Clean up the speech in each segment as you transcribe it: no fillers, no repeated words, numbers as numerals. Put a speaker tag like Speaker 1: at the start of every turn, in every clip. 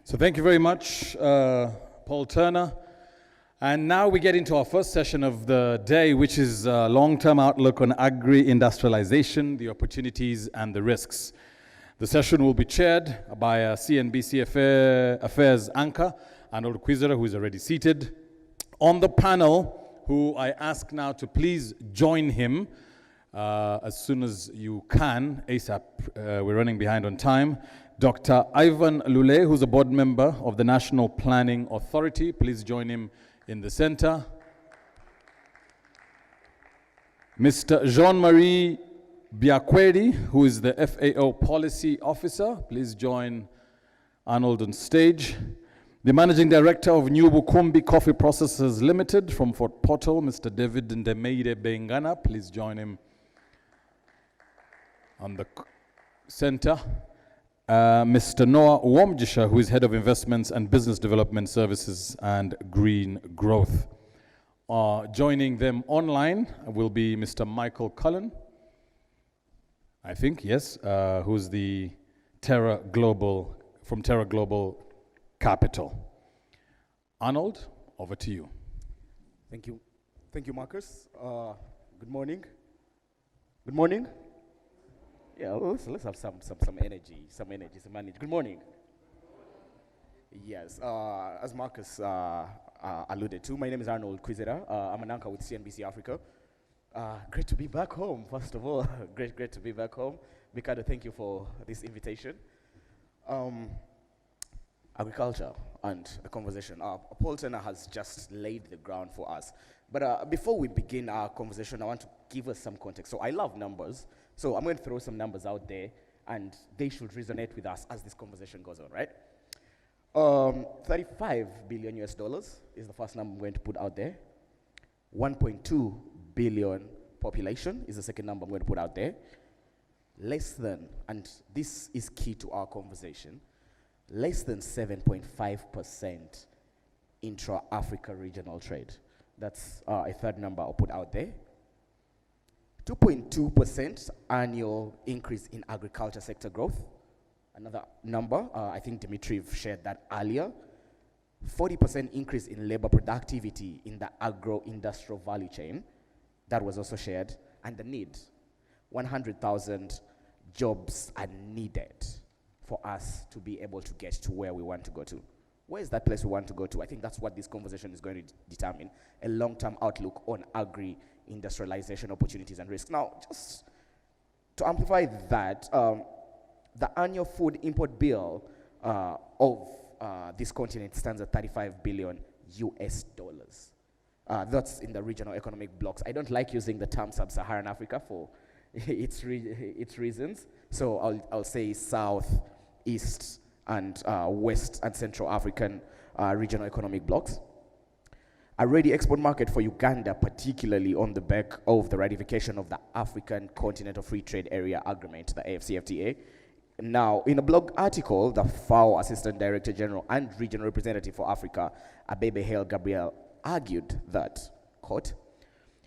Speaker 1: So thank you very much, Paul Turner. And now we get into our first session of the day, which is a long-term outlook on agri-industrialization, the opportunities and the risks. The session will be chaired by a CNBC Affairs anchor, Arnold Kwizera, who is already seated. On the panel, who I ask now to please join him as soon as you can, ASAP. We're running behind on time. Dr. Ivan Lule, who's a board member of the National Planning Authority. Please join him in the center. Mr. Jean-Marie Biakwedi, who is the FAO Policy Officer. Please join Arnold on stage. The Managing Director of New Bukumbi Coffee Processors Limited from Fort Portal, Mr. David Ndemeire Bengana. Please join him on the center. Mr. Noah Womjisha, who is Head of Investments and Business Development Services and Green Growth. Joining them online will be Mr. Micheal Cullen, I think, yes, who's the TerraGlobal, from TerraGlobal Capital. Arnold, over to you.
Speaker 2: Thank you. Thank you, Marcus. Good morning. Good morning. Yeah, let's have some energy, some energy. Good morning. Yes, as Marcus alluded to, my name is Arnold Kwizera. I'm an anchor with CNBC Africa. Great to be back home, first of all. great to be back home. Mikado, thank you for this invitation. Agriculture and the conversation. Paul Turner has just laid the ground for us. But before we begin our conversation, I want to give us some context. So I love numbers. So I'm going to throw some numbers out there, and they should resonate with us as this conversation goes on, right? 35 billion US dollars is the first number I'm going to put out there. 1.2 billion population is the second number I'm going to put out there. Less than, and this is key to our conversation, less than 7.5% intra-Africa regional trade. That's a third number I'll put out there. 2.2% annual increase in agriculture sector growth. Another number, I think Dimitri shared that earlier. 40% increase in labor productivity in the agro-industrial value chain. That was also shared. And the need, 100,000 jobs are needed for us to be able to get to where we want to go to. Where is that place we want to go to? I think that's what this conversation is going to determine, a long-term outlook on agri-industrialization opportunities and risks. Now, just to amplify that, the annual food import bill of this continent stands at 35 billion US dollars. That's in the regional economic blocks. I don't like using the term sub-Saharan Africa for its reasons, so I'll say South, East, and West and Central African regional economic blocks. A ready export market for Uganda, particularly on the back of the ratification of the African Continental Free Trade Area Agreement, the AFCFTA. Now, in a blog article, the FAO Assistant Director General and Regional Representative for Africa, Abebe Hale Gabriel, argued that, quote,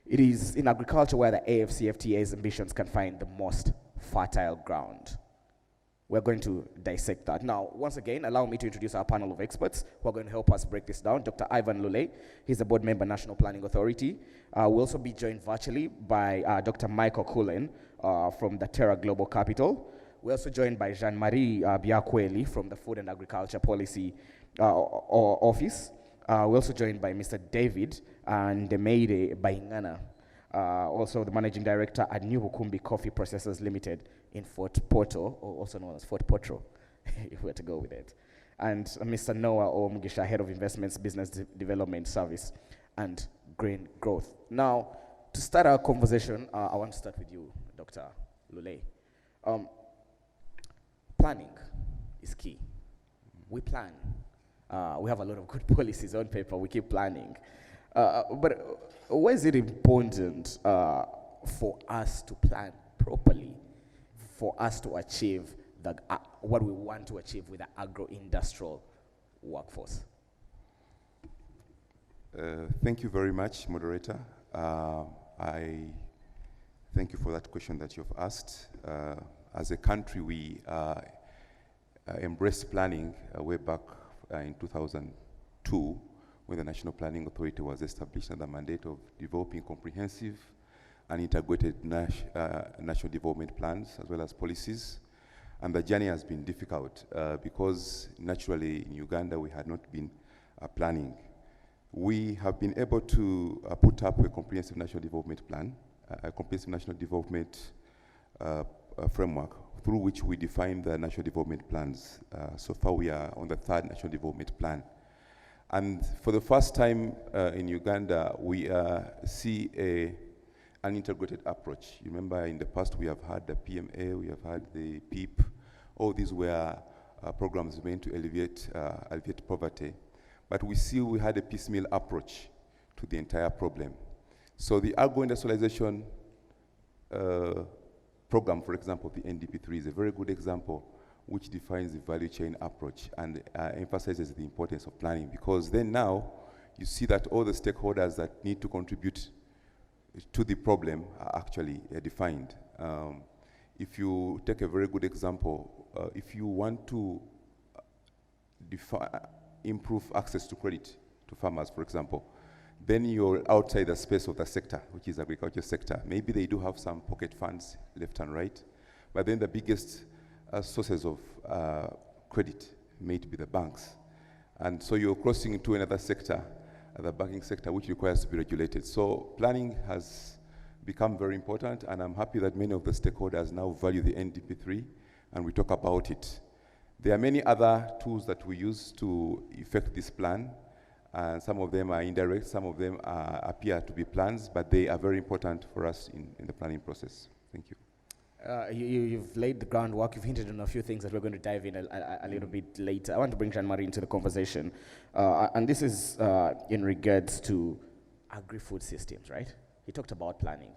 Speaker 2: it is in agriculture where the AFCFTA's ambitions can find the most fertile ground. We're going to dissect that. Now, once again, allow me to introduce our panel of experts who are going to help us break this down. Dr. Ivan Lule, he's a board member, National Planning Authority. We'll also be joined virtually by Dr. Micheal Cullen from the TerraGlobal Capital. We're also joined by Jean-Marie Biakwedi from the Food and Agriculture Policy Office. We're also joined by Mr. David Ndemeire Bengana, also the Managing Director at New Bukumbi Coffee Processors Limited in Fort Portal, or also known as Fort Potro, if we were to go with it. And Mr. Noah Womjisha, Head of Investments, Business Development Service, and Green Growth. Now, to start our conversation, I want to start with you, Dr. Lule. Planning is key. We plan. We have a lot of good policies on paper. We keep planning. But why is it important for us to plan properly, for us to achieve what we want to achieve with the agro-industrial workforce?
Speaker 3: Thank you very much, moderator. I thank you for that question that you've asked. As a country, we embraced planning way back in 2002, when the National Planning Authority was established under the mandate of developing comprehensive and integrated national development plans as well as policies. And the journey has been difficult because naturally in Uganda we had not been planning. We have been able to put up a comprehensive national development plan, a comprehensive national development framework through which we define the national development plans. So far we are on the third national development plan. And for the first time in Uganda, we see an integrated approach. You remember in the past we have had the PMA, we have had the PEEP. All these were programs meant to alleviate poverty. But we see we had a piecemeal approach to the entire problem. So the agro-industrialization program, for example, the NDP3 is a very good example which defines the value chain approach and emphasizes the importance of planning, because then now you see that all the stakeholders that need to contribute to the problem are actually defined. If you take a very good example, if you want to improve access to credit to farmers, for example, then you're outside the space of the sector, which is agriculture sector. Maybe they do have some pocket funds left and right, but then the biggest sources of credit may be the banks. And so you're crossing into another sector, the banking sector, which requires to be regulated. So planning has become very important, and I'm happy that many of the stakeholders now value the NDP3, and we talk about it. There are many other tools that we use to effect this plan, and some of them are indirect, some of them appear to be plans, but they are very important for us in the planning process. Thank you.
Speaker 2: You've laid the groundwork. You've hinted on a few things that we're going to dive in a little bit later. I want to bring Jean-Marie into the conversation. And this is in regards to agri-food systems, right? He talked about planning.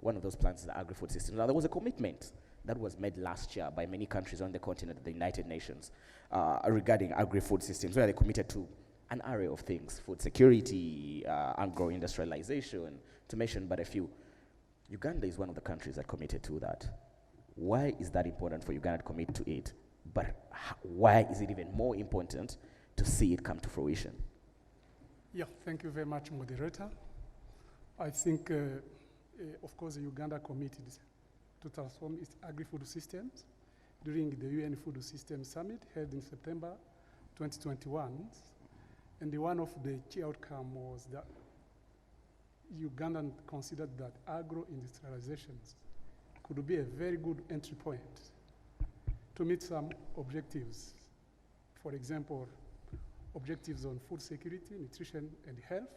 Speaker 2: One of those plans is the agri-food system. Now, there was a commitment that was made last year by many countries on the continent, the United Nations, regarding agri-food systems, where they committed to an array of things: food security, agro-industrialization, to mention but a few. Uganda is one of the countries that committed to that. Why is that important for Uganda to commit to it? But why is it even more important to see it come to fruition?
Speaker 4: Yeah, thank you very much, moderator. I think, of course, Uganda committed to transform its agri-food systems during the UN Food Systems Summit held in September 2021. And one of the key outcomes was that Uganda considered that agro-industrialization could be a very good entry point to meet some objectives. For example, objectives on food security, nutrition, and health,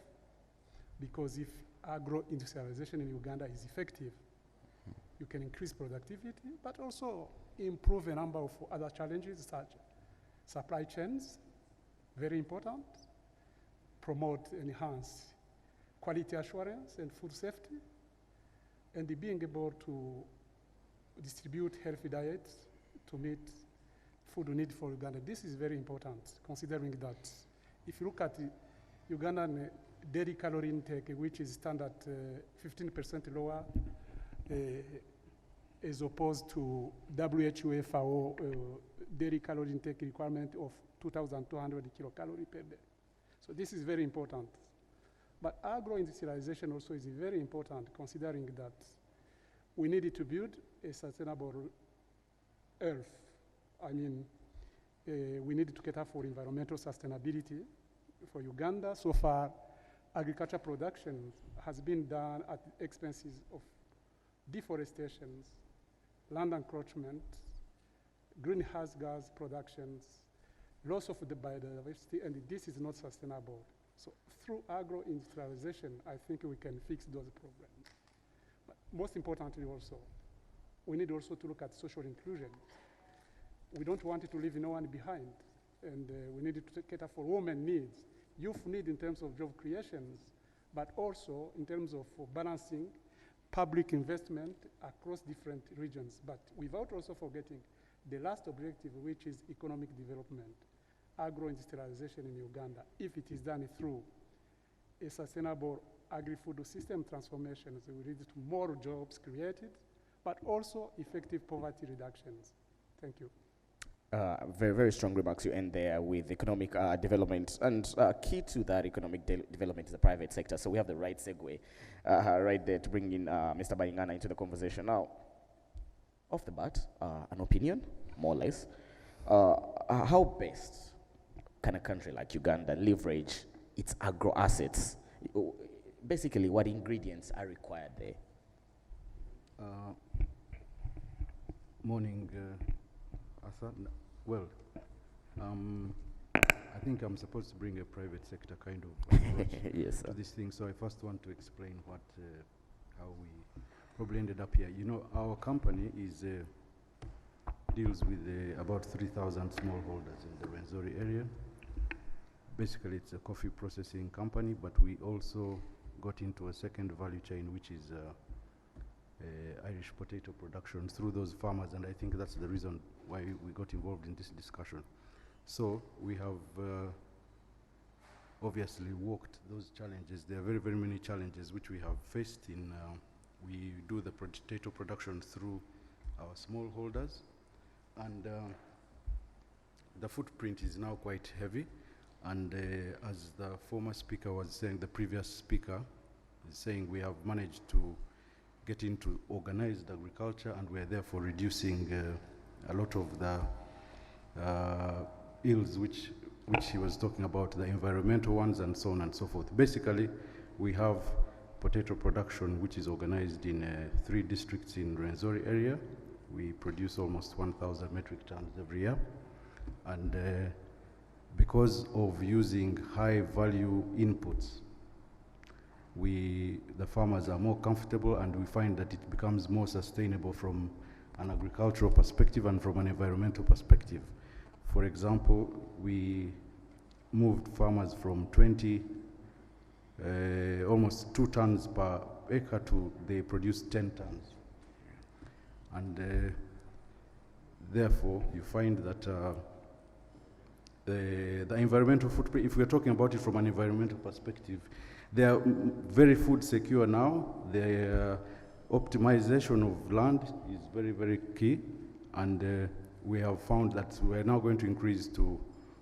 Speaker 4: because if agro-industrialization in Uganda is effective, you can increase productivity, but also improve a number of other challenges, such supply chains, very important, promote, enhance quality assurance and food safety, and being able to distribute healthy diets to meet food need for Uganda. This is very important, considering that if you look at the Ugandan daily calorie intake, which is standard 15% lower, as opposed to WHO FAO daily calorie intake requirement of 2,200 kilocalories per day. So this is very important. But agro-industrialization also is very important, considering that we needed to build a sustainable earth. I mean, we needed to cater for environmental sustainability for Uganda. So far, agriculture production has been done at the expenses of deforestation, land encroachment, greenhouse gas productions, loss of the biodiversity, and this is not sustainable. So through agro-industrialization, I think we can fix those problems. But most importantly also, we need also to look at social inclusion. We don't want to leave no one behind, and we need to cater for women needs, youth need in terms of job creations, but also in terms of balancing public investment across different regions, but without also forgetting the last objective, which is economic development, agro-industrialization in Uganda, if it is done through a sustainable agri-food system transformation, so we lead to more jobs created, but also effective poverty reductions. Thank you.
Speaker 2: Very, very strong remarks you end there with economic development. And key to that economic development is the private sector. So we have the right segue right there to bring in Mr. Bayingana into the conversation. Now, off the bat, an opinion, more or less. How best can a country like Uganda leverage its agro assets? Basically, what ingredients are required there?
Speaker 5: Morning, Asa. Well, I think I'm supposed to bring a private sector kind of approach
Speaker 2: Yes,
Speaker 5: to
Speaker 2: sir.
Speaker 5: this thing. So I first want to explain how we probably ended up here. You know, our company deals with about 3,000 smallholders in the Rwenzori area. Basically, it's a coffee processing company, but we also got into a second value chain, which is Irish potato production through those farmers, and I think that's the reason why we got involved in this discussion. So we have obviously walked those challenges. There are very, very many challenges which we have faced in, we do the potato production through our smallholders, and the footprint is now quite heavy, and as the former speaker was saying, the previous speaker is saying, we have managed to get into organized agriculture, and we're therefore reducing a lot of the ills which he was talking about, the environmental ones and so on and so forth. Basically, we have potato production which is organized in 3 districts in Rwenzori area. We produce almost 1,000 metric tons every year, and because of using high value inputs, the farmers are more comfortable, and we find that it becomes more sustainable from an agricultural perspective and from an environmental perspective. For example, we moved farmers from 20, almost 2 tons per acre to they produce 10 tons. And therefore, you find that the environmental footprint, if we're talking about it from an environmental perspective, they are very food secure now. The optimization of land is very, very key. And we have found that we're now going to increase to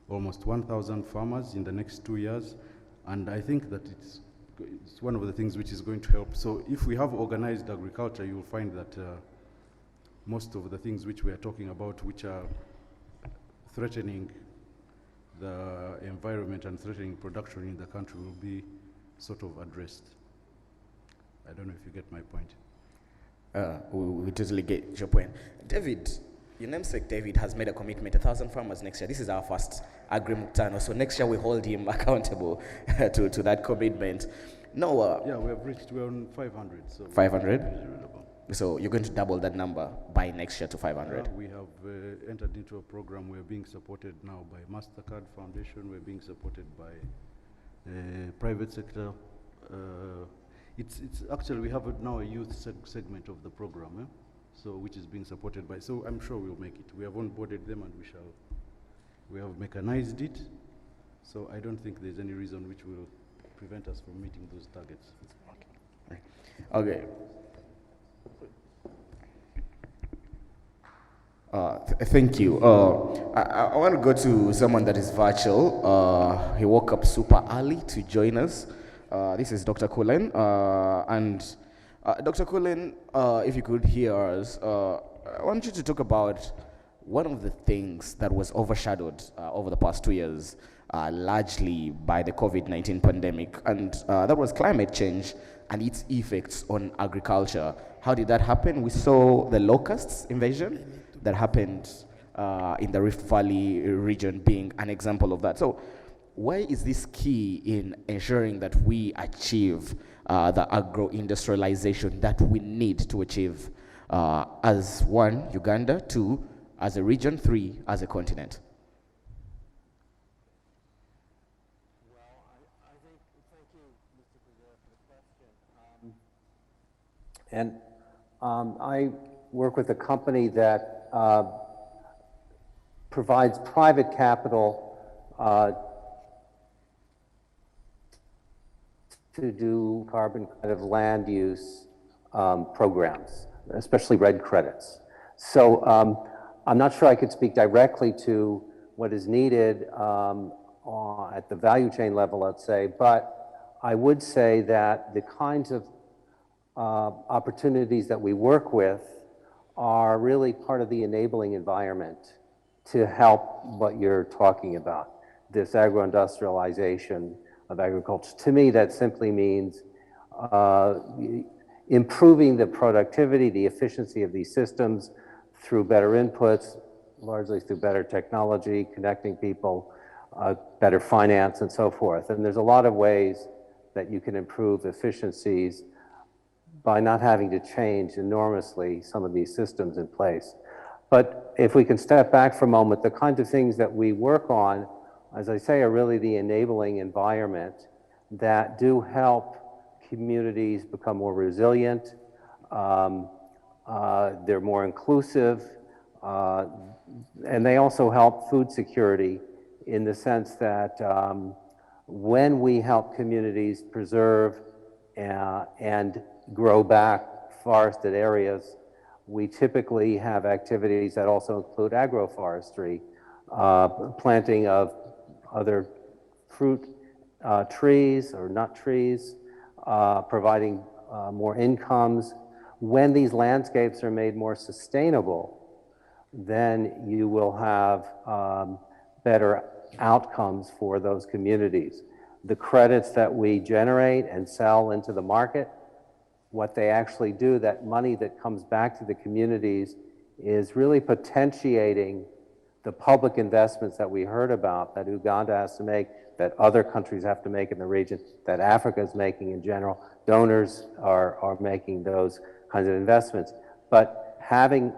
Speaker 5: almost 1,000 farmers in the next 2 years. And I think that it's one of the things which is going to help. So if we have organized agriculture, you'll find that most of the things which we are talking about, which are threatening the environment and threatening production in the country, will be sort of addressed. I don't know if you get my point.
Speaker 2: We totally get your point. David, your namesake David has made a commitment, 1,000 farmers next year. This is our first Agri-Muktano, so next year we hold him accountable to that commitment. No,
Speaker 5: Yeah, we have reached, we're on 500. So
Speaker 2: 500?
Speaker 5: Reasonable.
Speaker 2: So you're going to double that number by next year to 500.
Speaker 5: We have entered into a program. We're being supported now by MasterCard Foundation. We're being supported by private sector. It's actually, we have now a youth segment of the program, so which is being supported by, so I'm sure we'll make it. We have onboarded them, and we have mechanized it, so I don't think there's any reason which will prevent us from meeting those targets.
Speaker 2: Okay. Thank you. I want to go to someone that is virtual. He woke up super early to join us. This is Dr. Cullen. And Dr. Cullen, if you could hear us, I want you to talk about one of the things that was overshadowed over the past 2 years, largely by the COVID-19 pandemic, and that was climate change and its effects on agriculture. How did that happen? We saw the locusts invasion that happened in the Rift Valley region being an example of that. So why is this key in ensuring that we achieve the agro-industrialization that we need to achieve as 1, Uganda, 2, as a region, 3, as a continent?
Speaker 6: Well, I think, thank you, Mr. Kuzera, for the question. And I work with a company that provides private capital to do carbon kind of land use programs, especially red credits. So I'm not sure I could speak directly to what is needed at the value chain level, let's say, but I would say that the kinds of opportunities that we work with are really part of the enabling environment to help what you're talking about, this agro-industrialization of agriculture. To me, that simply means improving the productivity, the efficiency of these systems through better inputs, largely through better technology, connecting people, better finance, and so forth. And there's a lot of ways that you can improve efficiencies by not having to change enormously some of these systems in place. But if we can step back for a moment, the kinds of things that we work on, as I say, are really the enabling environment that do help communities become more resilient, they're more inclusive, and they also help food security in the sense that when we help communities preserve and grow back forested areas, we typically have activities that also include agroforestry, planting of other fruit trees or nut trees, providing more incomes. When these landscapes are made more sustainable, then you will have better outcomes for those communities. The credits that we generate and sell into the market, what they actually do, that money that comes back to the communities is really potentiating the public investments that we heard about, that Uganda has to make, that other countries have to make in the region, that Africa is making in general. Donors are making those kinds of investments. But having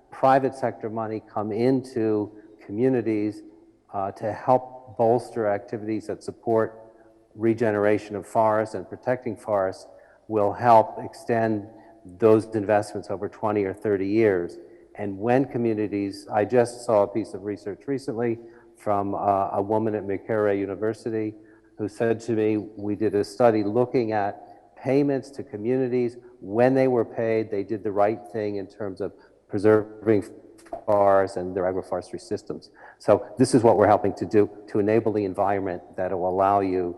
Speaker 6: private sector money come into communities to help bolster activities that support regeneration of forests and protecting forests will help extend those investments over 20 or 30 years. And when communities, I just saw a piece of research recently from a woman at Micheal University who said to me, we did a study looking at payments to communities. When they were paid, they did the right thing in terms of preserving forests and their agroforestry systems. So this is what we're helping to do to enable the environment that will allow you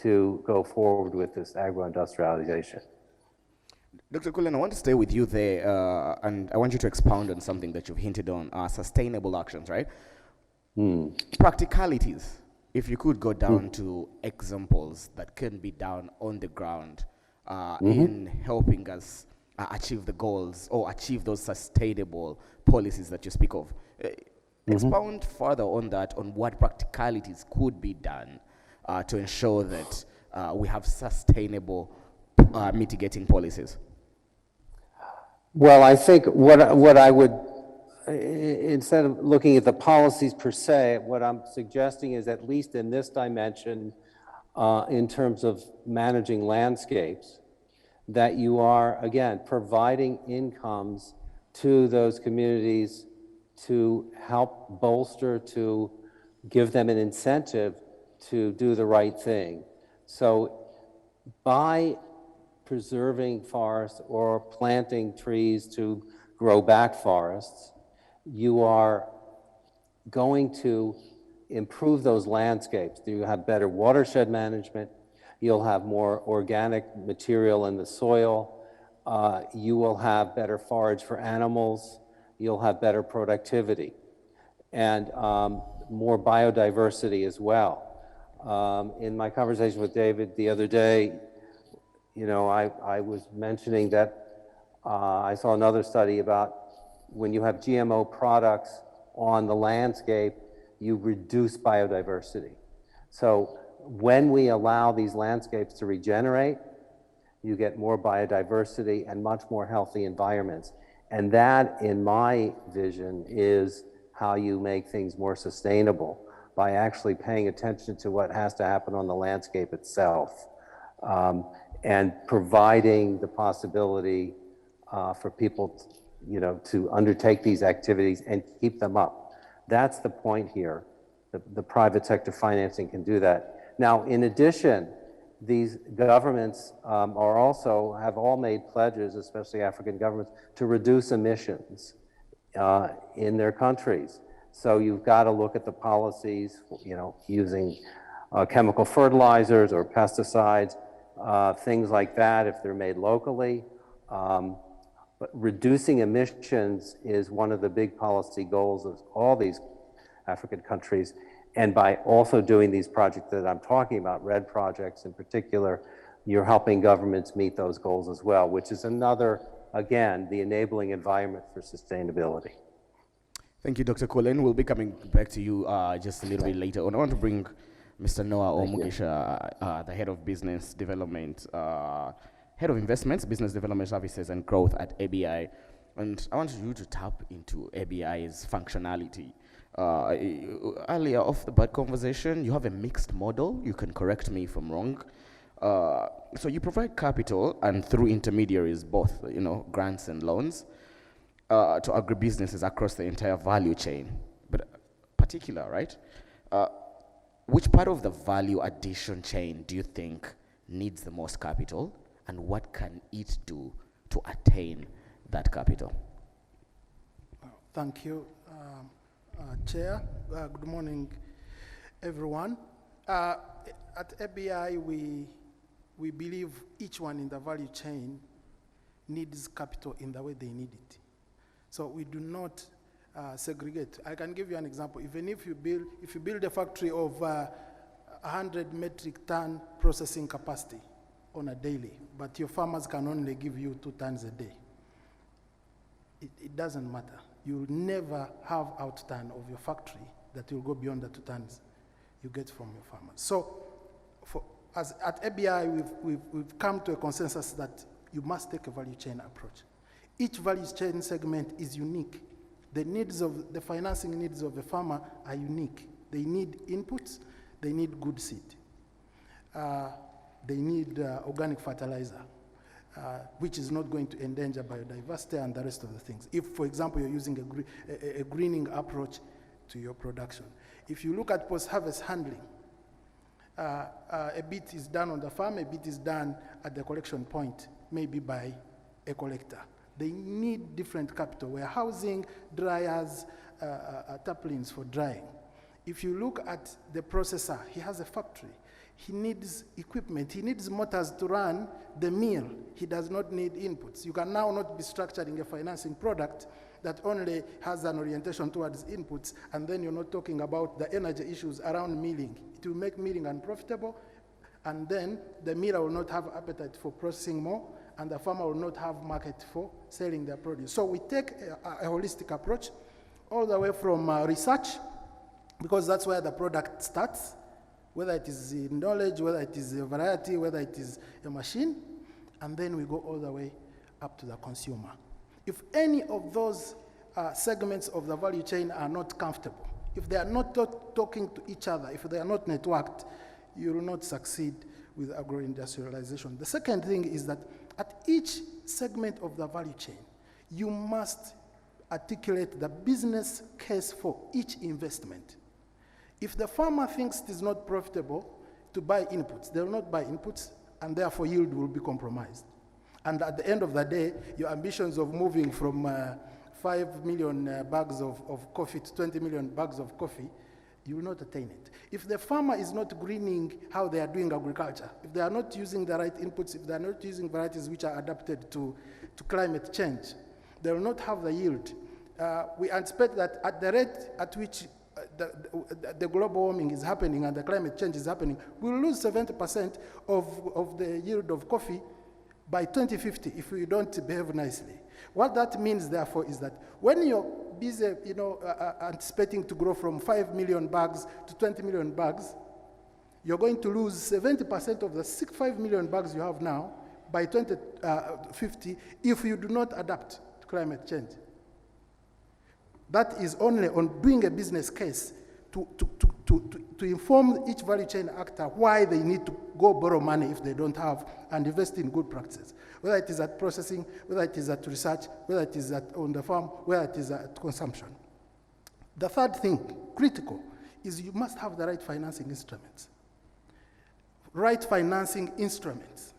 Speaker 6: to go forward with this agro-industrialization.
Speaker 2: Dr. Cullen, I want to stay with you there, and I want you to expound on something that you've hinted on, sustainable actions, right? Practicalities. If you could go down to examples that can be done on the ground in helping us achieve the goals or achieve those sustainable policies that you speak of. Expound further on that, on what practicalities could be done to ensure that we have sustainable mitigating policies.
Speaker 6: Well, I think what I would, instead of looking at the policies per se, what I'm suggesting is, at least in this dimension, in terms of managing landscapes, that you are, again, providing incomes to those communities to help bolster, to give them an incentive to do the right thing. So by preserving forests or planting trees to grow back forests, you are going to improve those landscapes. You have better watershed management, you'll have more organic material in the soil, you will have better forage for animals, you'll have better productivity, and more biodiversity as well. In my conversation with David the other day, you know, I was mentioning that I saw another study about when you have GMO products on the landscape, you reduce biodiversity. So when we allow these landscapes to regenerate, you get more biodiversity and much more healthy environments. And that, in my vision, is how you make things more sustainable, by actually paying attention to what has to happen on the landscape itself, and providing the possibility for people, you know, to undertake these activities and keep them up. That's the point here. The private sector financing can do that. Now, in addition, these governments have all made pledges, especially African governments, to reduce emissions in their countries. So you've got to look at the policies, using chemical fertilizers or pesticides, things like that if they're made locally. But reducing emissions is one of the big policy goals of all these African countries. And by also doing these projects that I'm talking about, RED projects in particular, you're helping governments meet those goals as well, which is another, again, the enabling environment for sustainability.
Speaker 2: Thank you, Dr. Cullen. We'll be coming back to you just a little bit later on. I want to bring Mr. Noah Mugisha, the head of business development, head of investments, business development services and growth at ABI. And I want you to tap into ABI's functionality. Earlier off the bat conversation, you have a mixed model. You can correct me if I'm wrong. So you provide capital and through intermediaries, both grants and loans, to agribusinesses across the entire value chain. But particular, right? Which part of the value addition chain do you think needs the most capital, and what can it do to attain that capital?
Speaker 7: Thank you, Chair. Good morning, everyone. At ABI, we believe each one in the value chain needs capital in the way they need it. So we do not segregate. I can give you an example. Even if you build a factory of 100 metric ton processing capacity on a daily, but your farmers can only give you 2 tons a day, it doesn't matter. You'll never have outturn of your factory that will go beyond the 2 tons you get from your farmers. So at ABI, we've come to a consensus that you must take a value chain approach. Each value chain segment is unique. The financing needs of a farmer are unique. They need inputs, they need good seed. They need organic fertilizer, which is not going to endanger biodiversity and the rest of the things. If, for example, you're using a greening approach to your production. If you look at post-harvest handling, a bit is done on the farm, a bit is done at the collection point, maybe by a collector. They need different capital, warehousing, dryers, taplings for drying. If you look at the processor, he has a factory. He needs equipment. He needs motors to run the mill. He does not need inputs. You can now not be structuring a financing product that only has an orientation towards inputs, and then you're not talking about the energy issues around milling. It will make milling unprofitable, and then the miller will not have appetite for processing more, and the farmer will not have market for selling their produce. So we take a holistic approach all the way from research, because that's where the product starts, whether it is knowledge, whether it is a variety, whether it is a machine, and then we go all the way up to the consumer. If any of those segments of the value chain are not comfortable, if they are not talking to each other, if they are not networked, you will not succeed with agro-industrialization. The second thing is that at each segment of the value chain, you must articulate the business case for each investment. If the farmer thinks it is not profitable to buy inputs, they will not buy inputs, and therefore yield will be compromised. And at the end of the day, your ambitions of moving from 5 million bags of coffee to 20 million bags of coffee, you will not attain it. If the farmer is not greening how they are doing agriculture, if they are not using the right inputs, if they are not using varieties which are adapted to climate change, they will not have the yield. We anticipate that at the rate at which the global warming is happening and the climate change is happening, we'll lose 70% of the yield of coffee by 2050 if we don't behave nicely. What that means, therefore, is that when you're busy, anticipating to grow from 5 million bags to 20 million bags, you're going to lose 70% of the 5 million bags you have now by 2050 if you do not adapt to climate change. That is only on doing a business case to inform each value chain actor why they need to go borrow money if they don't have and invest in good practices, whether it is at processing, whether it is at research, whether it is on the farm, whether it is at consumption. The third thing, critical, is you must have the right financing instruments. Right financing instruments.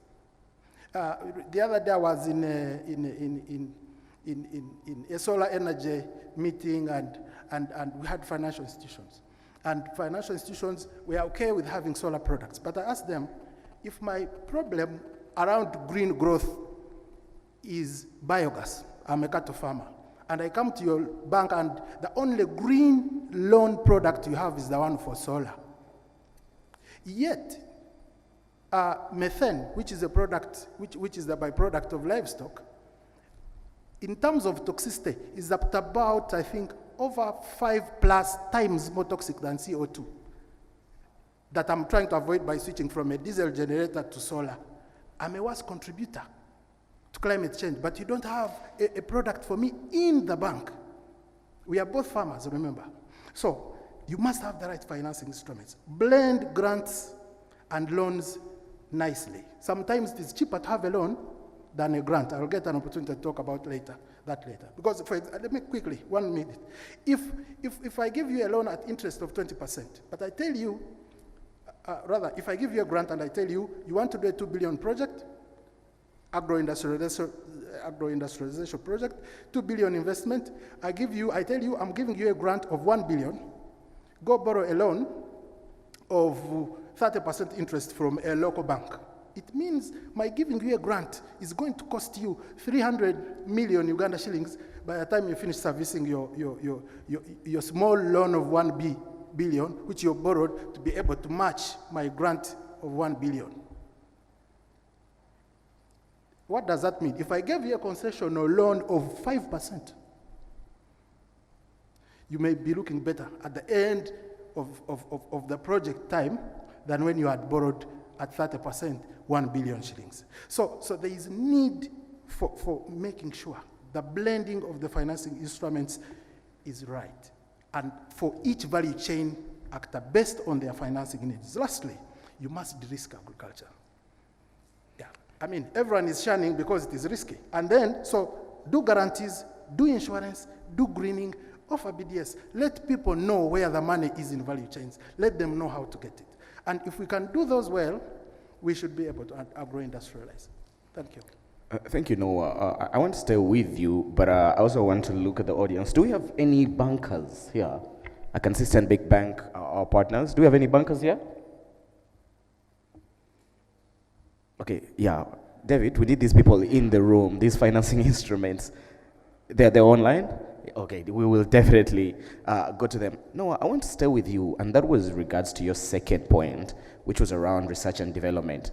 Speaker 7: The other day I was in in a solar energy meeting, and we had financial institutions. And financial institutions were okay with having solar products. But I asked them, if my problem around green growth is biogas, I'm a cattle farmer, and I come to your bank and the only green loan product you have is the one for solar. Yet, methane, which is a product, which is the byproduct of livestock, in terms of toxicity, is up to about, I think, over 5+ times more toxic than CO2 that I'm trying to avoid by switching from a diesel generator to solar. I'm a worse contributor to climate change, but you don't have a product for me in the bank. We are both farmers, remember. So you must have the right financing instruments. Blend grants and loans nicely. Sometimes it's cheaper to have a loan than a grant. I'll get an opportunity to talk about that later. Because let me quickly, 1 minute. If I give you a loan at interest of 20%, but I tell you, rather, if I give you a grant and I tell you, you want to do a 2 billion project, agro-industrialization project, 2 billion investment, I tell you, I'm giving you a grant of 1 billion, go borrow a loan of 30% interest from a local bank. It means my giving you a grant is going to cost you 300 million Uganda shillings by the time you finish servicing your small loan of 1 billion, which you borrowed to be able to match my grant of 1 billion. What does that mean? If I gave you a concessional loan of 5%, you may be looking better at the end of the project time than when you had borrowed at 30%, 1 billion shillings. So there is need for making sure the blending of the financing instruments is right, and for each value chain actor based on their financing needs. Lastly, you must de-risk agriculture. Yeah, I mean, everyone is shunning because it is risky. And then, so do guarantees, do insurance, do greening, offer BDS. Let people know where the money is in value chains. Let them know how to get it. And if we can do those well, we should be able to agro-industrialize. Thank you.
Speaker 2: Thank you, Noah. I want to stay with you, but I also want to look at the audience. Do we have any bankers here? A consistent big bank, our partners. Do we have any bankers here? Okay, yeah. David, we need these people in the room, these financing instruments. They're online? Okay, we will definitely go to them. Noah, I want to stay with you, and that was regards to your second point, which was around research and development.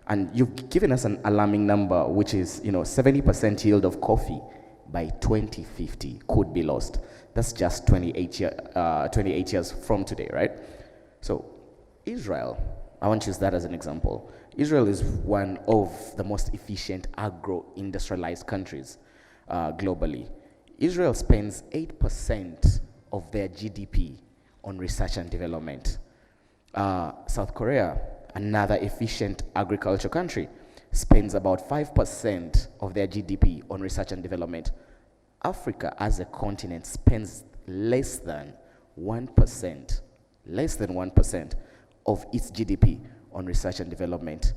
Speaker 2: And you've given us an alarming number, which is, 70% yield of coffee by 2050 could be lost. That's just 28 years from today, right? So Israel, I want to use that as an example. Israel is one of the most efficient agro-industrialized countries globally. Israel spends 8% of their GDP on research and development. South Korea, another efficient agriculture country, spends about 5% of their GDP on research and development. Africa as a continent spends less than 1% of its GDP on research and development.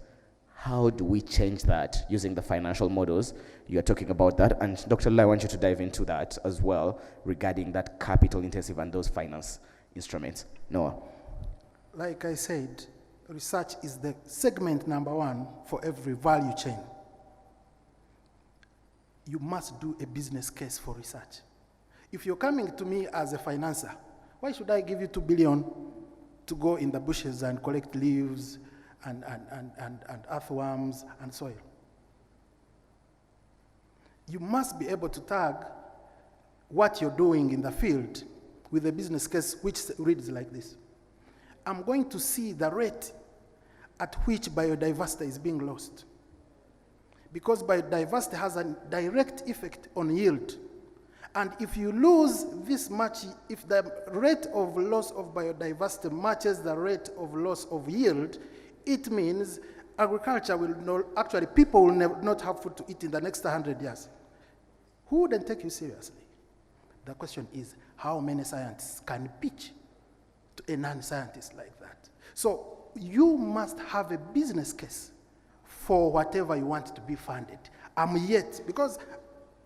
Speaker 2: How do we change that using the financial models? You are talking about that, and Dr. Lai, I want you to dive into that as well regarding that capital intensive and those finance instruments. Noah.
Speaker 7: Like I said, research is the segment number one for every value chain. You must do a business case for research. If you're coming to me as a financer, why should I give you 2 billion to go in the bushes and collect leaves and earthworms and soil? You must be able to tag what you're doing in the field with a business case which reads like this. I'm going to see the rate at which biodiversity is being lost. Because biodiversity has a direct effect on yield. And if you lose this much, if the rate of loss of biodiversity matches the rate of loss of yield, it means agriculture will people will not have food to eat in the next 100 years. Who wouldn't take you seriously? The question is, how many scientists can pitch to a non-scientist like that? So you must have a business case for whatever you want to be funded. Because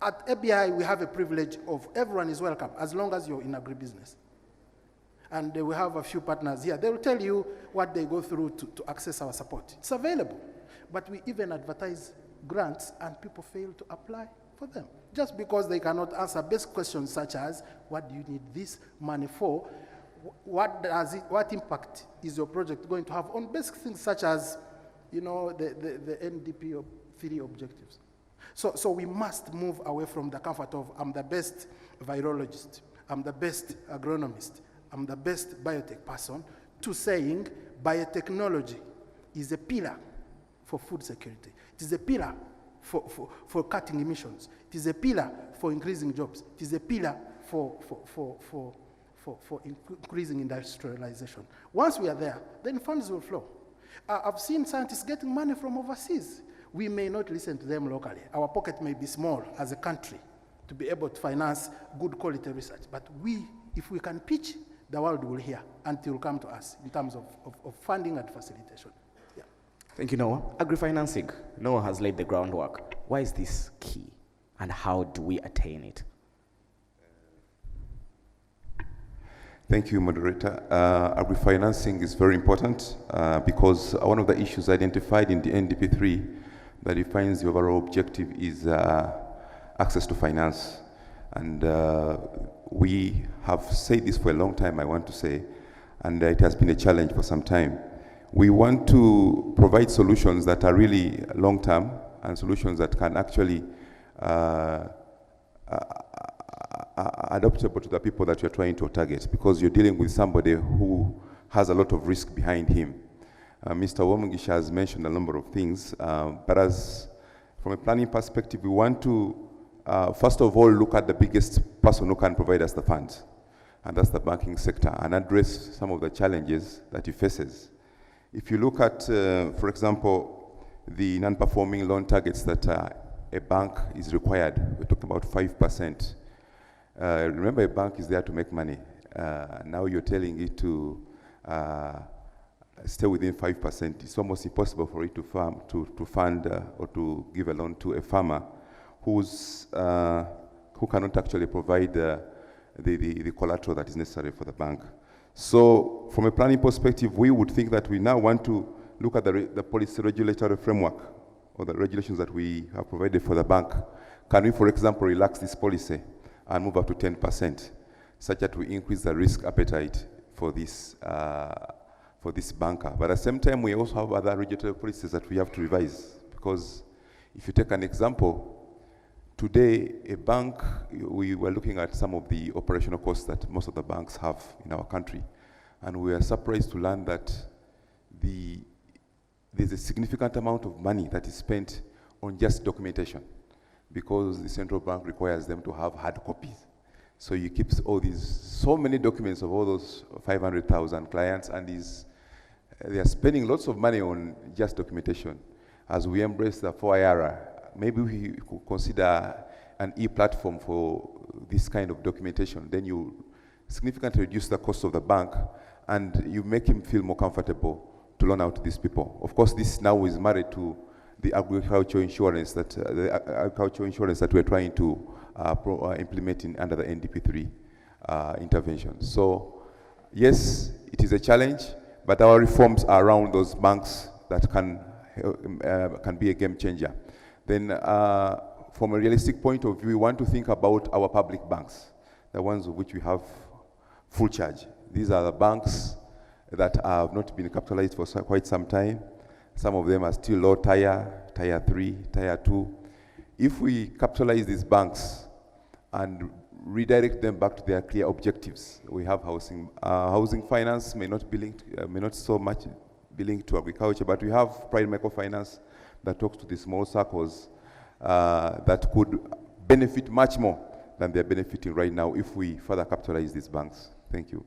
Speaker 7: At ABI, we have a privilege of everyone is welcome as long as you're in agribusiness. And we have a few partners here. They will tell you what they go through to access our support. It's available. But we even advertise grants and people fail to apply for them. Just because they cannot answer basic questions such as, what do you need this money for? What impact is your project going to have on basic things such as, the NDP 3 objectives. So we must move away from the comfort of, I'm the best virologist, I'm the best agronomist, I'm the best biotech person, to saying biotechnology is a pillar for food security. It is a pillar for cutting emissions. It is a pillar for increasing jobs. It is a pillar for increasing industrialization. Once we are there, then funds will flow. I've seen scientists getting money from overseas. We may not listen to them locally. Our pocket may be small as a country to be able to finance good quality research. But if we can pitch, the world will hear and it will come to us in terms of funding and facilitation. Yeah.
Speaker 2: Thank you, Noah. Agri-financing. Noah has laid the groundwork. Why is this key and how do we attain it?
Speaker 3: Thank you, moderator. Agri-financing is very important because one of the issues identified in the NDP3 that defines the overall objective is access to finance. And we have said this for a long time, I want to say, and it has been a challenge for some time. We want to provide solutions that are really long-term and solutions that can actually adaptable to the people that you're trying to target, because you're dealing with somebody who has a lot of risk behind him. Mr. Womungisha has mentioned a number of things, but from a planning perspective, we want to, first of all, look at the biggest person who can provide us the funds, and that's the banking sector, and address some of the challenges that he faces. If you look at, for example, the non-performing loan targets that a bank is required, we're talking about 5%. Remember, a bank is there to make money. Now you're telling it to stay within 5%. It's almost impossible for it to fund or to give a loan to a farmer who cannot actually provide the collateral that is necessary for the bank. So from a planning perspective, we would think that we now want to look at the policy regulatory framework or the regulations that we have provided for the bank. Can we, for example, relax this policy and move up to 10%, such that we increase the risk appetite for this banker? But at the same time, we also have other regulatory policies that we have to revise, because if you take an example, today, a bank, we were looking at some of the operational costs that most of the banks have in our country, and we are surprised to learn that there's a significant amount of money that is spent on just documentation, because the central bank requires them to have hard copies. So you keep so many documents of all those 500,000 clients, and they are spending lots of money on just documentation. As we embrace the 4I era, maybe we could consider an e-platform for this kind of documentation. Then you significantly reduce the cost of the bank, and you make him feel more comfortable to loan out to these people. Of course, this now is married to the agricultural insurance that we're trying to implement under the NDP3 intervention. So, yes, it is a challenge, but our reforms are around those banks that can be a game changer. Then, from a realistic point of view, we want to think about our public banks, the ones of which we have full charge. These are the banks that have not been capitalized for quite some time. Some of them are still low tier 3, tier 2. If we capitalize these banks and redirect them back to their clear objectives, we have housing. Housing finance may not be linked, may not so much be linked to agriculture, but we have private microfinance that talks to the small circles that could benefit much more than they're benefiting right now if we further capitalize these banks. Thank you.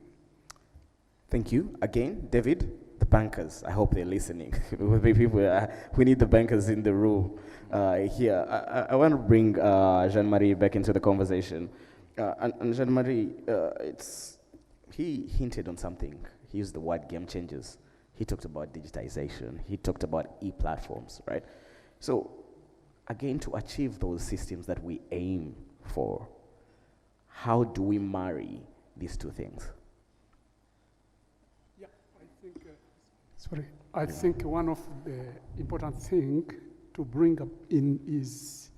Speaker 2: Thank you. Again, David, the bankers, I hope they're listening. We need the bankers in the room here. I want to bring Jean-Marie back into the conversation. And Jean-Marie, he hinted on something. He used the word game changers. He talked about digitization. He talked about e-platforms, right? So again, to achieve those systems that we aim for, how do we marry these two things?
Speaker 4: Yeah, I think one of the important things to bring up in is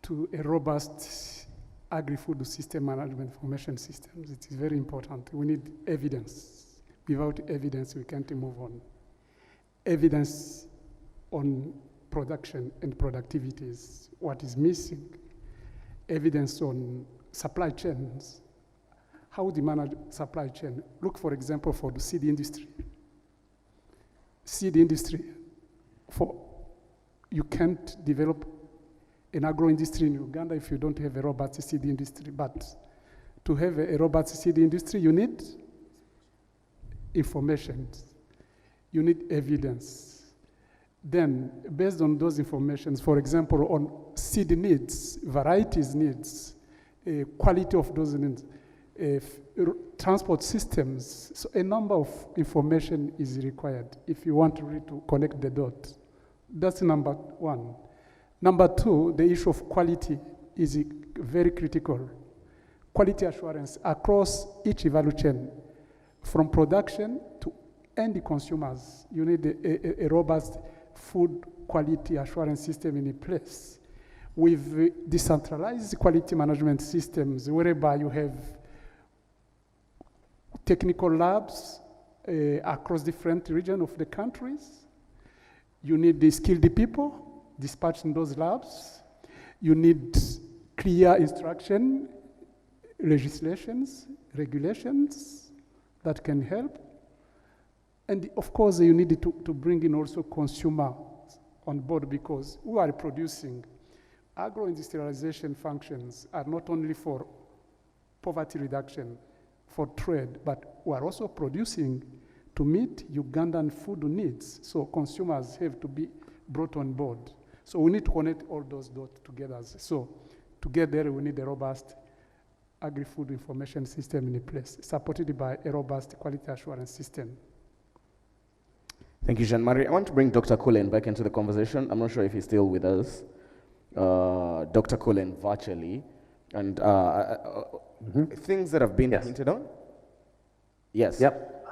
Speaker 4: to a robust agri-food system management information systems. It is very important. We need evidence. Without evidence, we can't move on. Evidence on production and productivity is what is missing. Evidence on supply chains. How do you manage supply chain? Look, for example, for the seed industry. Seed industry, you can't develop an agro-industry in Uganda if you don't have a robust seed industry. But to have a robust seed industry, you need information. You need evidence. Then, based on those informations, for example, on seed needs, varieties needs, quality of those needs, transport systems, so a number of information is required if you want really to connect the dots. That's number one. Number two, the issue of quality is very critical. Quality assurance across each value chain, from production to end consumers. You need a robust food quality assurance system in place with decentralized quality management systems whereby you have technical labs across different regions of the countries. You need the skilled people dispatched in those labs. You need clear instruction, legislations, regulations that can help. And of course, you need to bring in also consumers on board, because we are producing. Agro-industrialization functions are not only for poverty reduction, for trade, but we are also producing to meet Ugandan food needs. So consumers have to be brought on board. So we need to connect all those dots together. So together we need a robust agri-food information system in place, supported by a robust quality assurance system.
Speaker 2: Thank you, Jean-Marie. I want to bring Dr. Cullen back into the conversation. I'm not sure if he's still with us. Dr. Cullen virtually. And things that have been hinted on? Yes.
Speaker 6: Yep.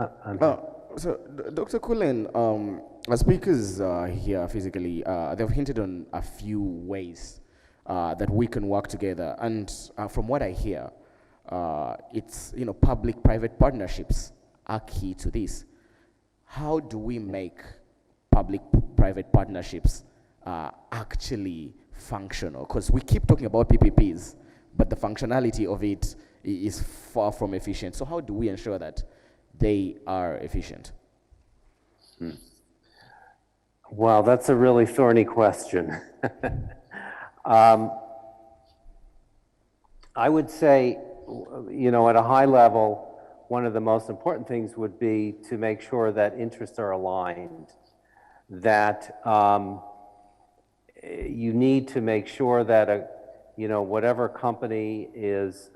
Speaker 2: So, Dr. Cullen, our speakers here physically, they've hinted on a few ways that we can work together. And from what I hear, it's, public-private partnerships are key to this. How do we make public-private partnerships actually functional? Because we keep talking about PPPs, but the functionality of it is far from efficient. So how do we ensure that they are efficient?
Speaker 6: Well, that's a really thorny question. I would say, at a high level, one of the most important things would be to make sure that interests are aligned, that you need to make sure that whatever company is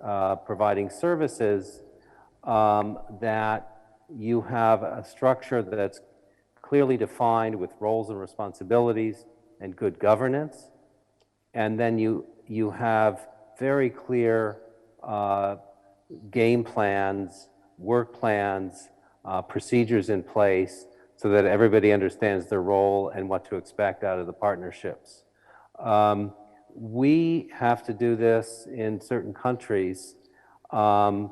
Speaker 6: providing services, that you have a structure that's clearly defined with roles and responsibilities and good governance. And then you have very clear game plans, work plans, procedures in place so that everybody understands their role and what to expect out of the partnerships. We have to do this in certain countries. The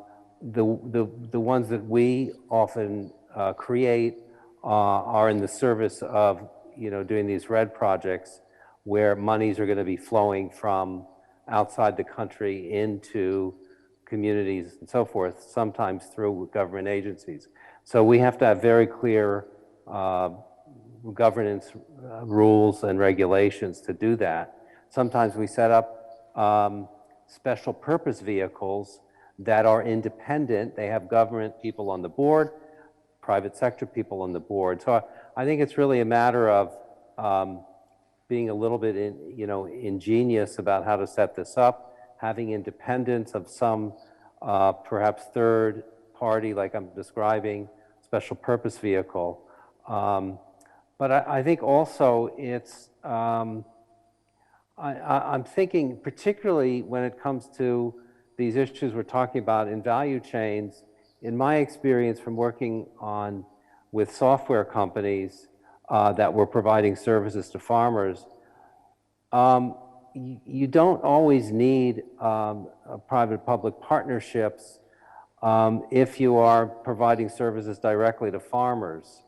Speaker 6: ones that we often create are in the service of doing these RED projects where monies are going to be flowing from outside the country into communities and so forth, sometimes through government agencies. So we have to have very clear governance rules and regulations to do that. Sometimes we set up special purpose vehicles that are independent. They have government people on the board, private sector people on the board. So I think it's really a matter of being a little bit ingenious about how to set this up, having independence of some perhaps third party, like I'm describing, special purpose vehicle. But I think also it's I'm thinking particularly when it comes to these issues we're talking about in value chains, in my experience from working with software companies that were providing services to farmers, you don't always need private-public partnerships if you are providing services directly to farmers.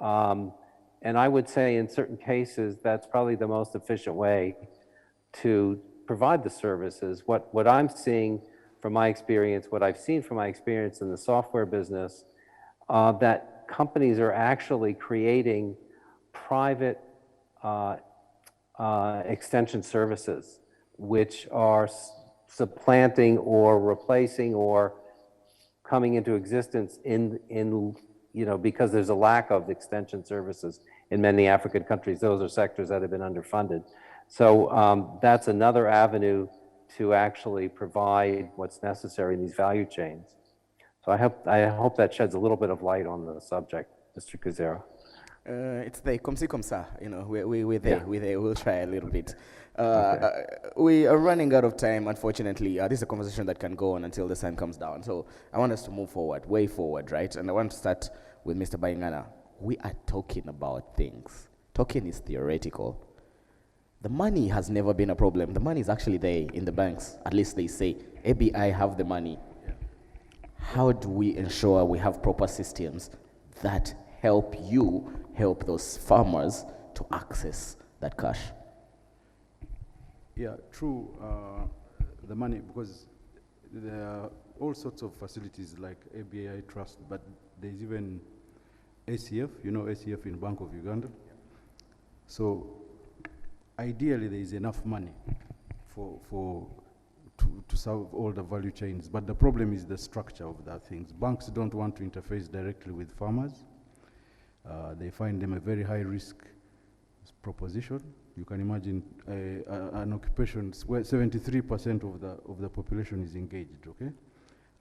Speaker 6: And I would say in certain cases, that's probably the most efficient way to provide the services. What I'm seeing from my experience, what I've seen from my experience in the software business, that companies are actually creating private extension services, which are supplanting or replacing or coming into existence because there's a lack of extension services in many African countries. Those are sectors that have been underfunded. So that's another avenue to actually provide what's necessary in these value chains. So I hope that sheds a little bit of light on the subject, Mr. Kuzera.
Speaker 2: It's the comme si comme ça, we're there,
Speaker 6: Yeah.
Speaker 2: we'll try a little bit.
Speaker 6: Okay.
Speaker 2: We are running out of time, unfortunately. This is a conversation that can go on until the sun comes down. So I want us to move forward, way forward, right? And I want to start with Mr. Bayingana. We are talking about things. Talking is theoretical. The money has never been a problem. The money is actually there in the banks. At least they say, ABI have the money. Yeah. How do we ensure we have proper systems that help those farmers to access that cash?
Speaker 5: Yeah, true. The money, because there are all sorts of facilities like ABI Trust, but there's even ACF, ACF in Bank of Uganda. So ideally there is enough money to serve all the value chains, but the problem is the structure of that things. Banks don't want to interface directly with farmers. They find them a very high risk proposition. You can imagine an occupation where 73% of the population is engaged, okay?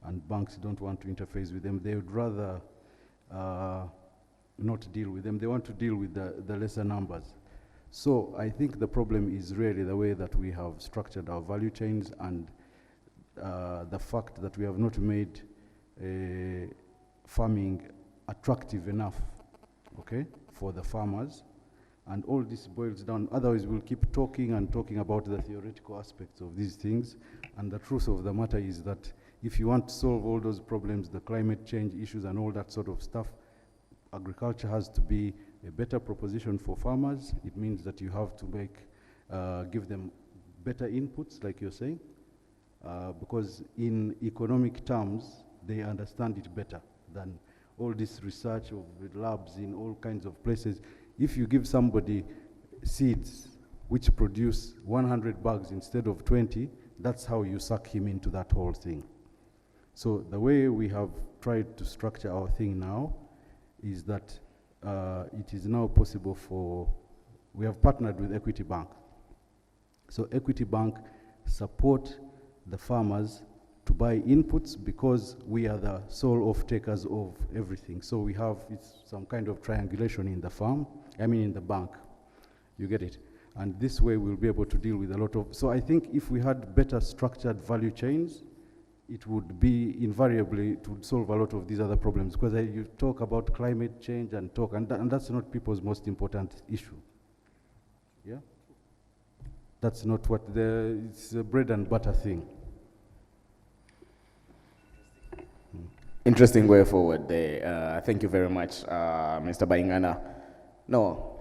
Speaker 5: And banks don't want to interface with them. They would rather not deal with them. They want to deal with the lesser numbers. So I think the problem is really the way that we have structured our value chains and the fact that we have not made farming attractive enough, okay, for the farmers. And all this boils down, otherwise we'll keep talking and talking about the theoretical aspects of these things. And the truth of the matter is that if you want to solve all those problems, the climate change issues and all that sort of stuff, agriculture has to be a better proposition for farmers. It means that you have to give them better inputs, like you're saying, because in economic terms, they understand it better than all this research of labs in all kinds of places. If you give somebody seeds which produce 100 bags instead of 20, that's how you suck him into that whole thing. So the way we have tried to structure our thing now is that it is now possible we have partnered with Equity Bank. So Equity Bank support the farmers to buy inputs because we are the sole off-takers of everything. So it's some kind of triangulation in the bank. You get it? And this way we'll be able to deal with a lot of, so I think if we had better structured value chains, it would be invariably, it would solve a lot of these other problems, because you talk about climate change and that's not people's most important issue. Yeah? That's not it's a bread and butter thing.
Speaker 2: Interesting way forward there. Thank you very much, Mr. Bayingana. No,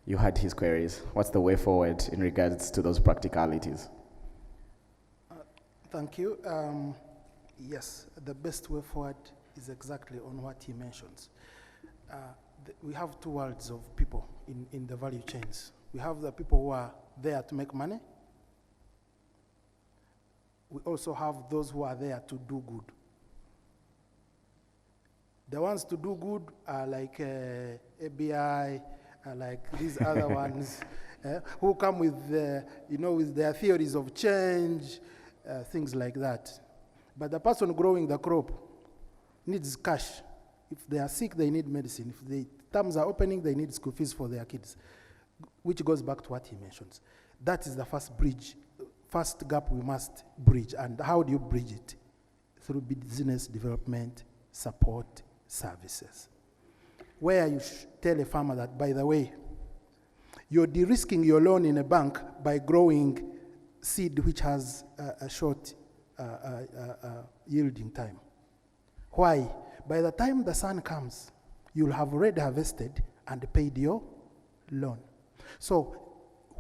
Speaker 2: you had his queries. What's the way forward in regards to those practicalities?
Speaker 7: Thank you. Yes, the best way forward is exactly on what he mentions. We have two worlds of people in the value chains. We have the people who are there to make money. We also have those who are there to do good. The ones to do good are like ABI, like these other ones, who come with, with their theories of change, things like that. But the person growing the crop needs cash. If they are sick, they need medicine. If the terms are opening, they need school fees for their kids, which goes back to what he mentions. That is the first gap we must bridge. And how do you bridge it? Through business development, support, services. Where you tell a farmer that, by the way, you're de-risking your loan in a bank by growing seed which has a short yielding time. Why? By the time the sun comes, you'll have already harvested and paid your loan. So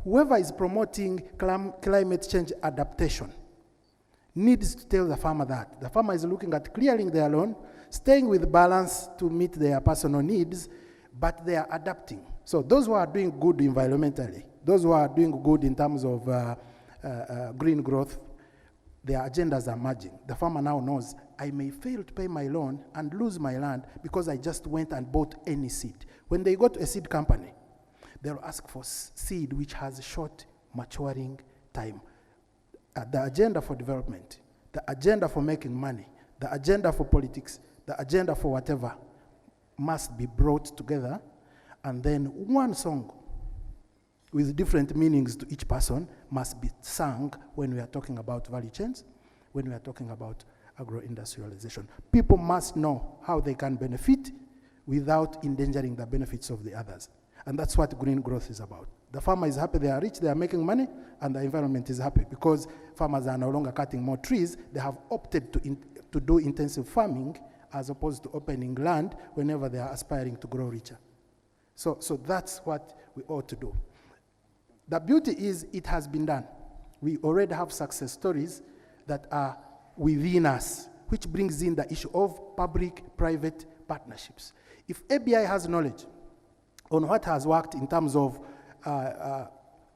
Speaker 7: whoever is promoting climate change adaptation needs to tell the farmer that. The farmer is looking at clearing their loan, staying with balance to meet their personal needs, but they are adapting. So those who are doing good environmentally, those who are doing good in terms of green growth, their agendas are merging. The farmer now knows, I may fail to pay my loan and lose my land because I just went and bought any seed. When they go to a seed company, they'll ask for seed which has a short maturing time. The agenda for development, the agenda for making money, the agenda for politics, the agenda for whatever must be brought together, and then one song with different meanings to each person must be sung when we are talking about value chains, when we are talking about agro-industrialization. People must know how they can benefit without endangering the benefits of the others. And that's what green growth is about. The farmer is happy, they are rich, they are making money, and the environment is happy because farmers are no longer cutting more trees. They have opted to do intensive farming as opposed to opening land whenever they are aspiring to grow richer. So that's what we ought to do. The beauty is it has been done. We already have success stories that are within us, which brings in the issue of public-private partnerships. If ABI has knowledge on what has worked in terms of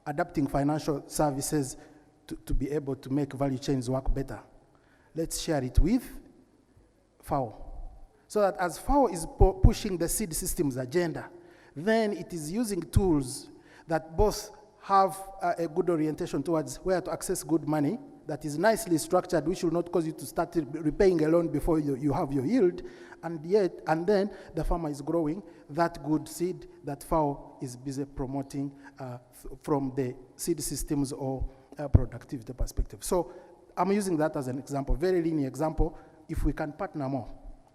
Speaker 7: adapting financial services to be able to make value chains work better, let's share it with FAO. So that as FAO is pushing the seed systems agenda, then it is using tools that both have a good orientation towards where to access good money that is nicely structured, which will not cause you to start repaying a loan before you have your yield, and then the farmer is growing that good seed that FAO is busy promoting from the seed systems or productivity perspective. So I'm using that as an example, very linear example. If we can partner more,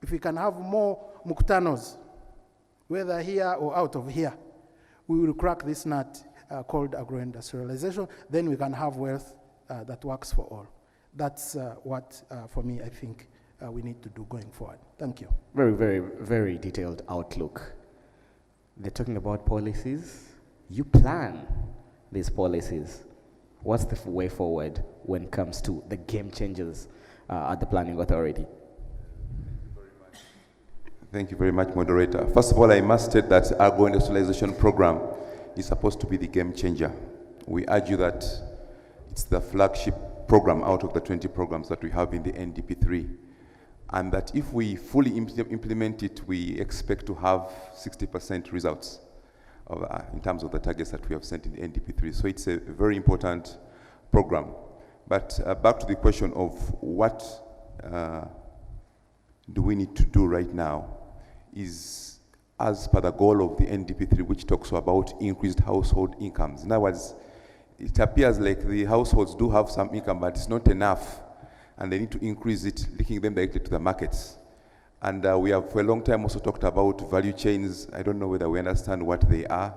Speaker 7: if we can have more muktanos, whether here or out of here, we will crack this nut called agro-industrialization, then we can have wealth that works for all. That's what, for me, I think we need to do going forward. Thank you.
Speaker 2: Very, very, very detailed outlook. They're talking about policies. You plan these policies. What's the way forward when it comes to the game changers at the Planning Authority?
Speaker 3: Thank you very much, moderator. First of all, I must state that Agro-Industrialization program is supposed to be the game changer. We argue that it's the flagship program out of the 20 programs that we have in the NDP3. And that if we fully implement it, we expect to have 60% results in terms of the targets that we have set in the NDP3. So it's a very important program. But back to the question of what do we need to do right now is as per the goal of the NDP3, which talks about increased household incomes. In other words, it appears like the households do have some income, but it's not enough, and they need to increase it, linking them directly to the markets. And we have for a long time also talked about value chains. I don't know whether we understand what they are,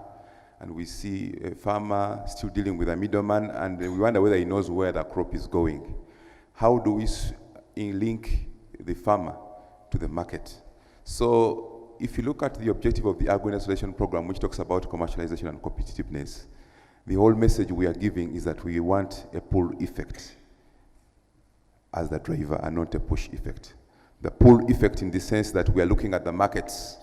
Speaker 3: and we see a farmer still dealing with a middleman, and we wonder whether he knows where the crop is going. How do we link the farmer to the market? So if you look at the objective of the Agro-Industrialization program, which talks about commercialization and competitiveness, the whole message we are giving is that we want a pull effect as the driver and not a push effect. The pull effect in the sense that we are looking at the markets,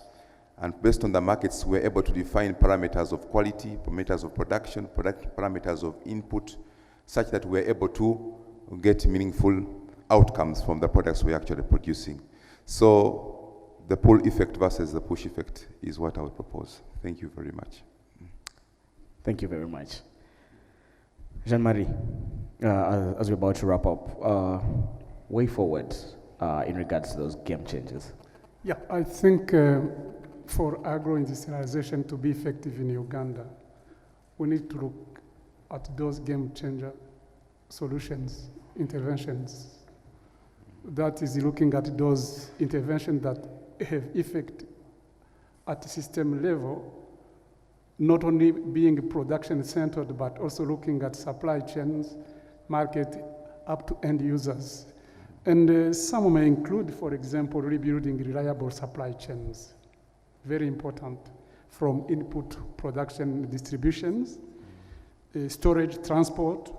Speaker 3: and based on the markets, we're able to define parameters of quality, parameters of production, parameters of input, such that we're able to get meaningful outcomes from the products we're actually producing. So the pull effect versus the push effect is what I would propose. Thank you very much.
Speaker 2: Thank you very much. Jean-Marie, as we're about to wrap up, way forward in regards to those game changes.
Speaker 4: Yeah, I think for agro-industrialization to be effective in Uganda, we need to look at those game changer solutions, interventions. That is looking at those interventions that have effect at the system level, not only being production-centered, but also looking at supply chains, market, up to end users. And some may include, for example, rebuilding reliable supply chains. Very important, from input, production, distributions, storage, transport,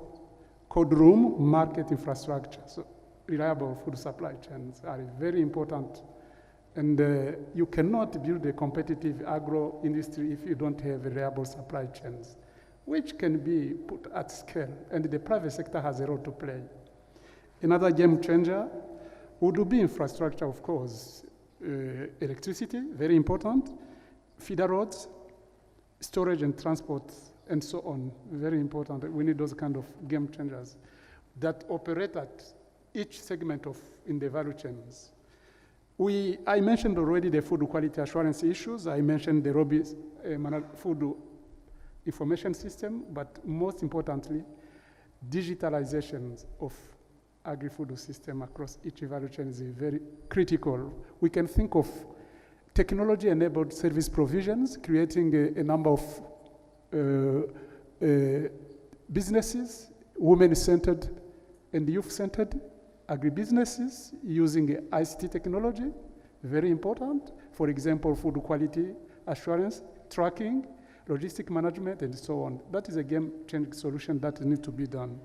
Speaker 4: cold room, market infrastructure. So reliable food supply chains are very important. And you cannot build a competitive agro industry if you don't have reliable supply chains, which can be put at scale. And the private sector has a role to play. Another game changer would be infrastructure, of course. Electricity, very important. Feeder roads, storage and transport, and so on, very important. We need those kind of game changers that operate at each segment in the value chains. I mentioned already the food quality assurance issues. I mentioned the robust food information system, but most importantly, digitalization of agri-food system across each value chain is very critical. We can think of technology-enabled service provisions, creating a number of businesses, women-centered and youth-centered agribusinesses using ICT technology, very important. For example, food quality assurance, tracking, logistic management, and so on. That is a game-changing solution that needs to be done.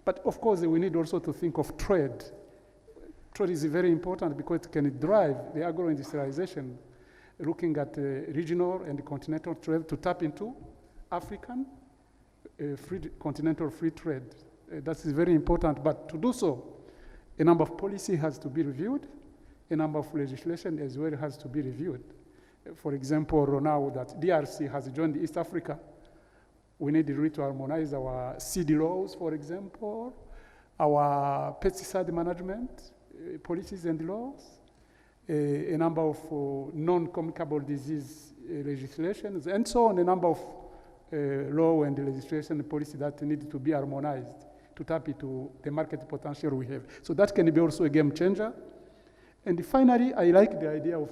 Speaker 4: But of course, we need also to think of trade. Trade is very important because it can drive the agro-industrialization, looking at regional and continental trade to tap into African continental free trade. That is very important, but to do so, a number of policy has to be reviewed, a number of legislation as well has to be reviewed. For example, now that DRC has joined East Africa, we need to harmonize our seed laws, for example, our pesticide management policies and laws, a number of non-communicable disease legislations, and so on, a number of law and legislation and policy that need to be harmonized to tap into the market potential we have. So that can be also a game changer. And finally, I like the idea of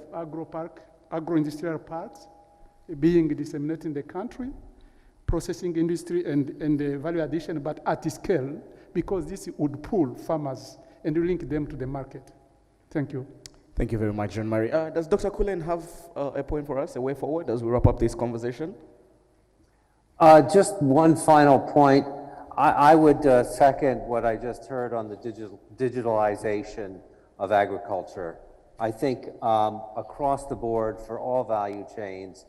Speaker 4: agro-industrial parks being disseminated in the country, processing industry and value addition, but at scale, because this would pull farmers and link them to the market. Thank you.
Speaker 2: Thank you very much, Jean-Marie. Does Dr. Cullen have a point for us, a way forward as we wrap up this conversation?
Speaker 6: Just one final point. I would second what I just heard on the digitalization of agriculture. I think across the board for all value chains,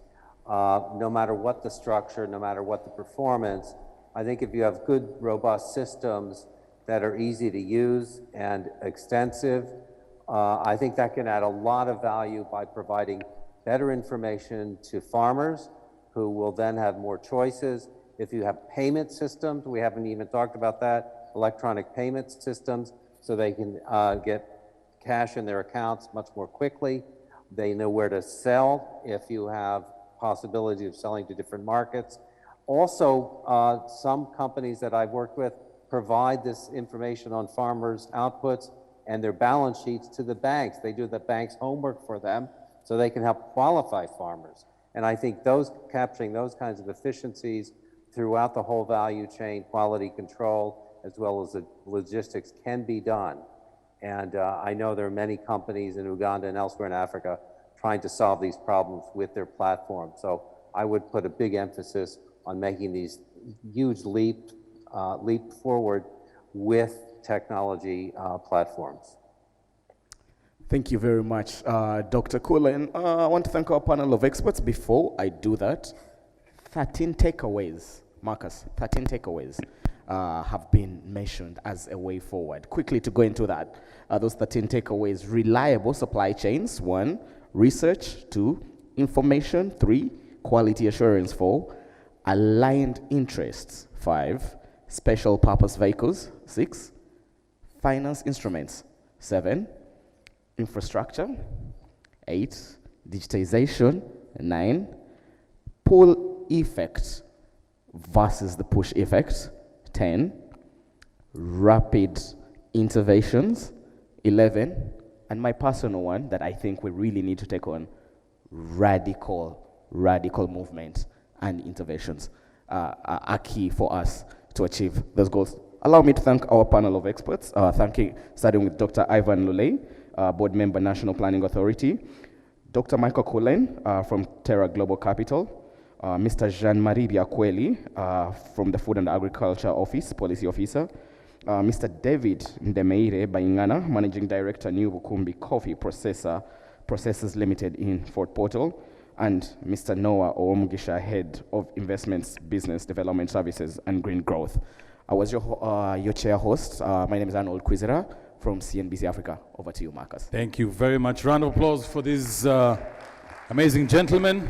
Speaker 6: no matter what the structure, no matter what the performance, I think if you have good, robust systems that are easy to use and extensive, I think that can add a lot of value by providing better information to farmers who will then have more choices. If you have payment systems, we haven't even talked about that, electronic payment systems, so they can get cash in their accounts much more quickly. They know where to sell if you have possibility of selling to different markets. Also, some companies that I've worked with provide this information on farmers' outputs and their balance sheets to the banks. They do the bank's homework for them so they can help qualify farmers. And I think capturing those kinds of efficiencies throughout the whole value chain, quality control, as well as the logistics can be done. And I know there are many companies in Uganda and elsewhere in Africa trying to solve these problems with their platform. So I would put a big emphasis on making these huge leap forward with technology platforms.
Speaker 2: Thank you very much, Dr. Cullen. I want to thank our panel of experts. Before I do that, 13 takeaways, Marcus, 13 takeaways have been mentioned as a way forward. Quickly to go into that, those 13 takeaways: reliable supply chains, 1, research, 2, information, 3, quality assurance, 4, aligned interests, 5, special purpose vehicles, 6, finance instruments, 7, infrastructure, 8, digitization, 9, pull effect versus the push effect, 10, rapid interventions, 11, and my personal one that I think we really need to take on, radical movement and interventions are key for us to achieve those goals. Allow me to thank our panel of experts, starting with Dr. Ivan Luley, Board Member, National Planning Authority, Dr. Michael Cullen from TerraGlobal Capital, Mr. Jean-Marie Biakweli from the Food and Agriculture Office, Policy Officer, Mr. David Ndemeire Baingana, Managing Director, New Bukumbi Coffee Processors Limited in Fort Portal, and Mr. Noah Owomugisha, Head of Investments, Business Development Services and Green Growth. I was your chair host. My name is Arnold Kwizera from CNBC Africa. Over to you, Marcus.
Speaker 1: Thank you very much. Round of applause for these amazing gentlemen.